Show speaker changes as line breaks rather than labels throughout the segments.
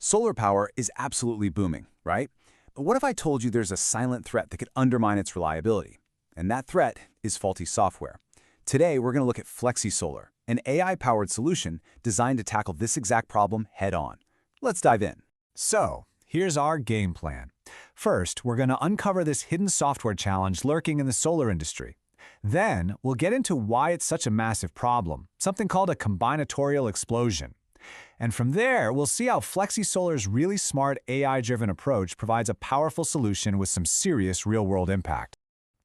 Solar power is absolutely booming, right? But what if I told you there's a silent threat that could undermine its reliability? And that threat is faulty software. Today, we're going to look at Flexisolar, an AI-powered solution designed to tackle this exact problem head-on. Let's dive in.
So, here's our game plan. First, we're going to uncover this hidden software challenge lurking in the solar industry. Then, we'll get into why it's such a massive problem, something called a combinatorial explosion. And from there, we'll see how Flexisolar's really smart AI-driven approach provides a powerful solution with some serious real-world impact.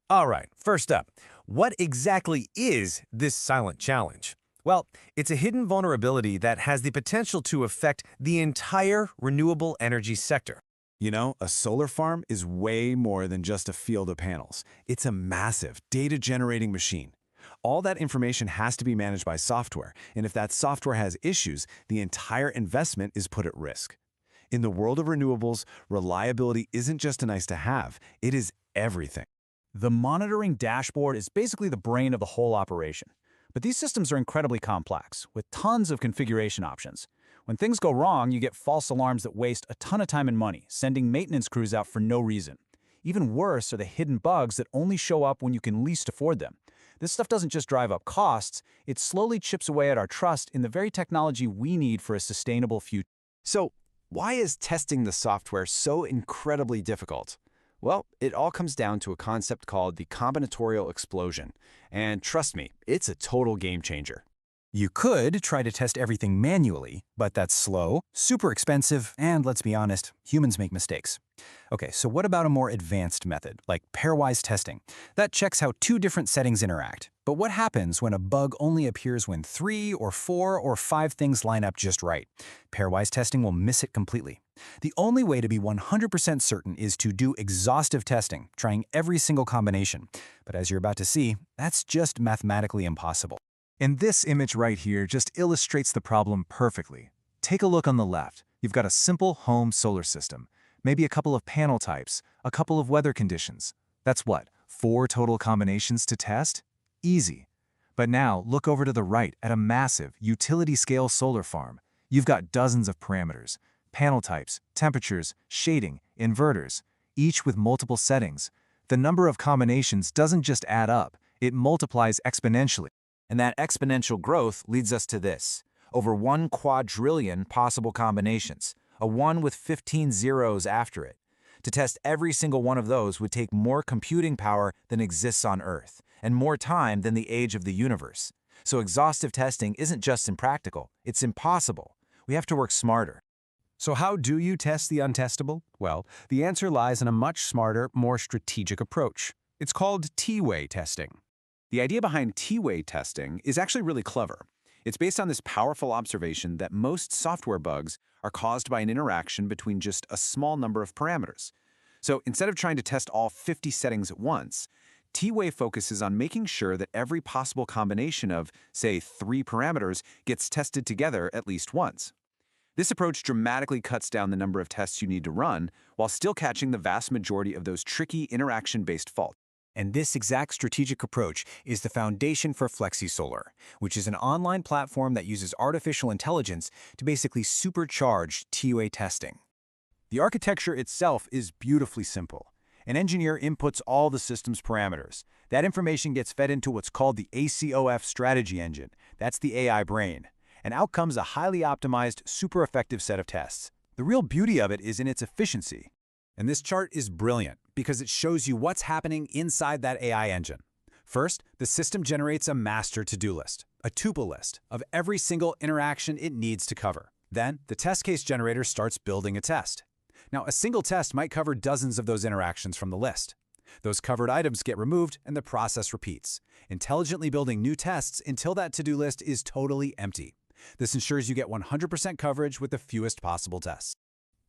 All right, first up, what exactly is this silent challenge? Well, it's a hidden vulnerability that has the potential to affect the entire renewable energy sector.
You know, a solar farm is way more than just a field of panels. It's a massive data-generating machine. All that information has to be managed by software, and if that software has issues, the entire investment is put at risk. In the world of renewables, reliability isn't just a nice-to-have, it is everything.
The monitoring dashboard is basically the brain of the whole operation. But these systems are incredibly complex, with tons of configuration options. When things go wrong, you get false alarms that waste a ton of time and money, sending maintenance crews out for no reason. Even worse are the hidden bugs that only show up when you can least afford them. This stuff doesn't just drive up costs, it slowly chips away at our trust in the very technology we need for a sustainable future.
So, why is testing the software so incredibly difficult? Well, it all comes down to a concept called the combinatorial explosion. And trust me, it's a total game changer.
You could try to test everything manually, but that's slow, super expensive, and let's be honest, humans make mistakes. Okay, so what about a more advanced method, like pairwise testing? That checks how two different settings interact. But what happens when a bug only appears when 3 or 4 or 5 things line up just right? Pairwise testing will miss it completely. The only way to be 100% certain is to do exhaustive testing, trying every single combination. But as you're about to see, that's just mathematically impossible.
And this image right here just illustrates the problem perfectly. Take a look on the left. You've got a simple home solar system. Maybe a couple of panel types, a couple of weather conditions. That's what, 4 total combinations to test? Easy. But now look over to the right at a massive utility-scale solar farm. You've got dozens of parameters, panel types, temperatures, shading, inverters, each with multiple settings. The number of combinations doesn't just add up, it multiplies exponentially.
And that exponential growth leads us to this: over 1 quadrillion possible combinations, a 1 with 15 zeros after it. To test every single one of those would take more computing power than exists on Earth, and more time than the age of the universe. So exhaustive testing isn't just impractical, it's impossible. We have to work smarter.
So how do you test the untestable? Well, the answer lies in a much smarter, more strategic approach. It's called T-way testing.
The idea behind T-way testing is actually really clever. It's based on this powerful observation that most software bugs are caused by an interaction between just a small number of parameters. So instead of trying to test all 50 settings at once, T-way focuses on making sure that every possible combination of, say, 3 parameters gets tested together at least once. This approach dramatically cuts down the number of tests you need to run while still catching the vast majority of those tricky interaction-based faults.
And this exact strategic approach is the foundation for Flexisolar, which is an online platform that uses artificial intelligence to basically supercharge T-way testing. The architecture itself is beautifully simple. An engineer inputs all the system's parameters. That information gets fed into what's called the ACOF strategy engine. That's the AI brain. And out comes a highly optimized, super effective set of tests. The real beauty of it is in its efficiency. And this chart is brilliant because it shows you what's happening inside that AI engine. First, the system generates a master to-do list, a tuple list of every single interaction it needs to cover. Then, the test case generator starts building a test. Now, a single test might cover dozens of those interactions from the list. Those covered items get removed and the process repeats, intelligently building new tests until that to-do list is totally empty. This ensures you get 100% coverage with the fewest possible tests.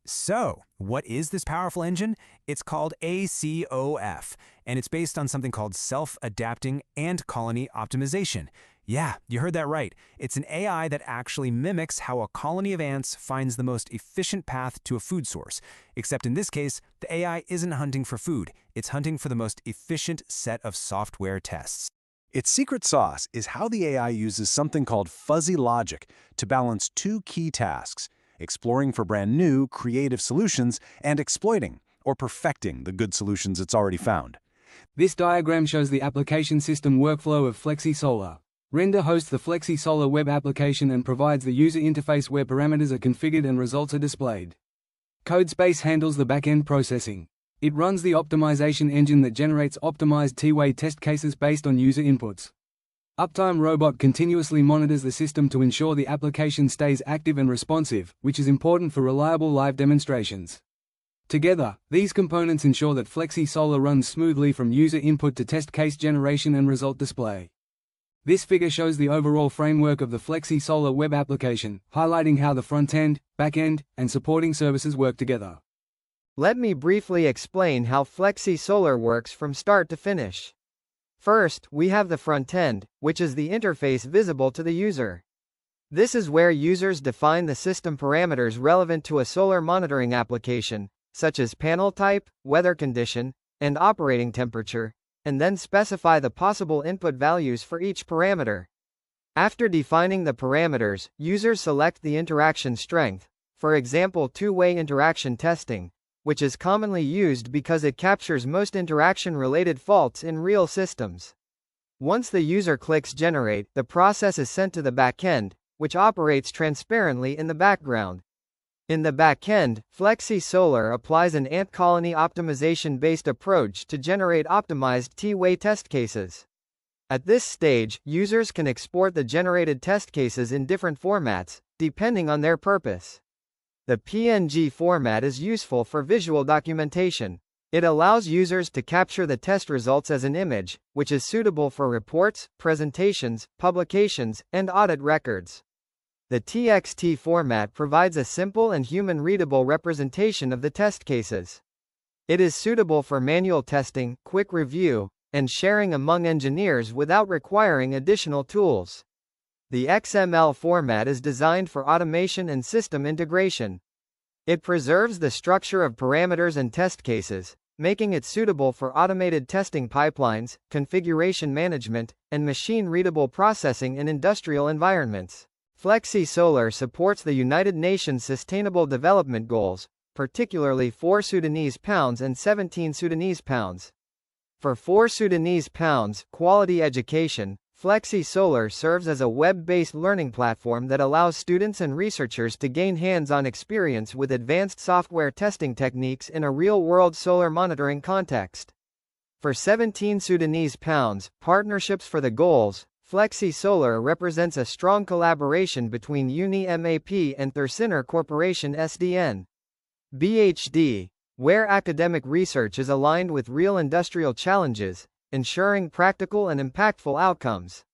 So, what is this powerful engine? It's called ACOF, and it's based on something called self-adapting ant colony optimization. Yeah, you heard that right. It's an AI that actually mimics how a colony of ants finds the most efficient path to a food source. Except in this case, the AI isn't hunting for food. It's hunting for the most efficient set of software tests.
Its secret sauce is how the AI uses something called fuzzy logic to balance 2 key tasks:
exploring for brand new, creative solutions, and exploiting or perfecting the good solutions it's already found.
This diagram shows the application system workflow of Flexisolar. Render hosts the Flexisolar web application and provides the user interface where parameters are configured and results are displayed. CodeSpace handles the back-end processing. It runs the optimization engine that generates optimized T-way test cases based on user inputs. Uptime Robot continuously monitors the system to ensure the application stays active and responsive, which is important for reliable live demonstrations. Together, these components ensure that Flexisolar runs smoothly from user input to test case generation and result display. This figure shows the overall framework of the Flexisolar web application, highlighting how the front-end, back-end, and supporting services work together.
Let me briefly explain how Flexisolar works from start to finish. First, we have the front-end, which is the interface visible to the user. This is where users define the system parameters relevant to a solar monitoring application, such as panel type, weather condition, and operating temperature, and then specify the possible input values for each parameter. After defining the parameters, users select the interaction strength, for example two-way interaction testing, which is commonly used because it captures most interaction-related faults in real systems. Once the user clicks Generate, the process is sent to the backend, which operates transparently in the background. In the backend, Flexisolar applies an ant colony optimization-based approach to generate optimized T-way test cases. At this stage, users can export the generated test cases in different formats, depending on their purpose. The PNG format is useful for visual documentation. It allows users to capture the test results as an image, which is suitable for reports, presentations, publications, and audit records. The TXT format provides a simple and human-readable representation of the test cases. It is suitable for manual testing, quick review, and sharing among engineers without requiring additional tools. The XML format is designed for automation and system integration. It preserves the structure of parameters and test cases, making it suitable for automated testing pipelines, configuration management, and machine-readable processing in industrial environments. Flexisolar supports the United Nations Sustainable Development Goals, particularly 4 Sudanese pounds and 17 Sudanese pounds. For 4 Sudanese pounds, quality education, Flexisolar serves as a web-based learning platform that allows students and researchers to gain hands-on experience with advanced software testing techniques in a real-world solar monitoring context. For 17 Sudanese pounds, partnerships for the goals, Flexisolar represents a strong collaboration between UniMAP and Thursinar Corporation SDN. BHD, where academic research is aligned with real industrial challenges, ensuring practical and impactful outcomes.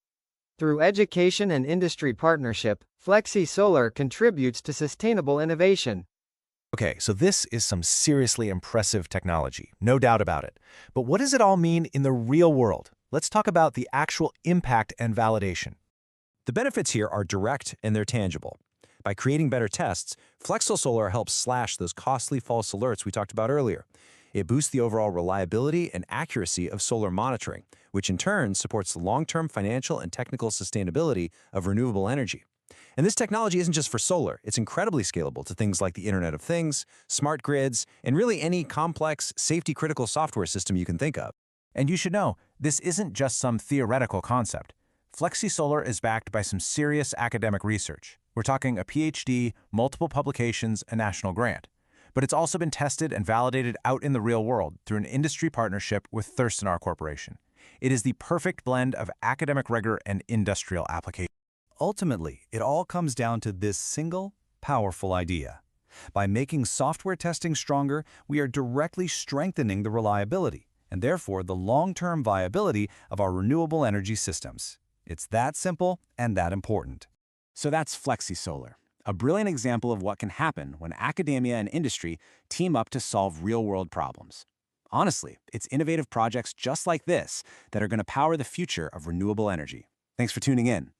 Through education and industry partnership, Flexisolar contributes to sustainable innovation.
Okay, so this is some seriously impressive technology, no doubt about it. But what does it all mean in the real world? Let's talk about the actual impact and validation.
The benefits here are direct and they're tangible. By creating better tests, Flexisolar helps slash those costly false alerts we talked about earlier. It boosts the overall reliability and accuracy of solar monitoring, which in turn supports the long-term financial and technical sustainability of renewable energy. And this technology isn't just for solar, it's incredibly scalable to things like the Internet of Things, smart grids, and really any complex, safety-critical software system you can think of.
And you should know, this isn't just some theoretical concept. Flexisolar is backed by some serious academic research. We're talking a PhD, multiple publications, a national grant. But it's also been tested and validated out in the real world through an industry partnership with Thursinar Corporation. It is the perfect blend of academic rigor and industrial application.
Ultimately, it all comes down to this single, powerful idea. By making software testing stronger, we are directly strengthening the reliability and therefore the long-term viability of our renewable energy systems. It's that simple and that important.
So that's Flexisolar, a brilliant example of what can happen when academia and industry team up to solve real-world problems. Honestly, it's innovative projects just like this that are going to power the future of renewable energy. Thanks for tuning in.